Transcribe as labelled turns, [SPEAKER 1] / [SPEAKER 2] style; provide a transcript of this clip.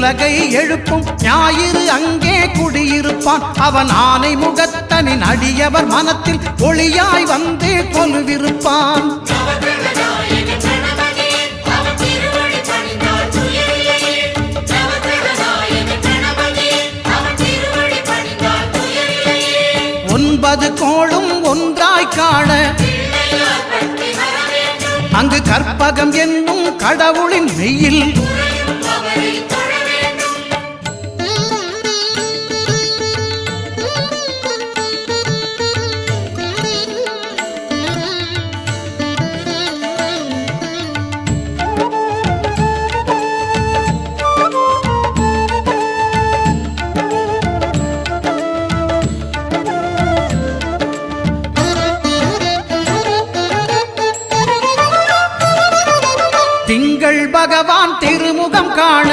[SPEAKER 1] உலகை எழுப்பும் ஞாயிறு அங்கே குடியிருப்பான். அவன் ஆனை முகத்தனின் அடியவர் மனத்தில் ஒளியாய் வந்து கொலுவிருப்பான். ஒன்பது கோளும் ஒன்றாய் காண அங்கு கற்பகம் என்னும் கடவுளின் மெய்யில் திங்கள் பகவான் திருமுகம் காண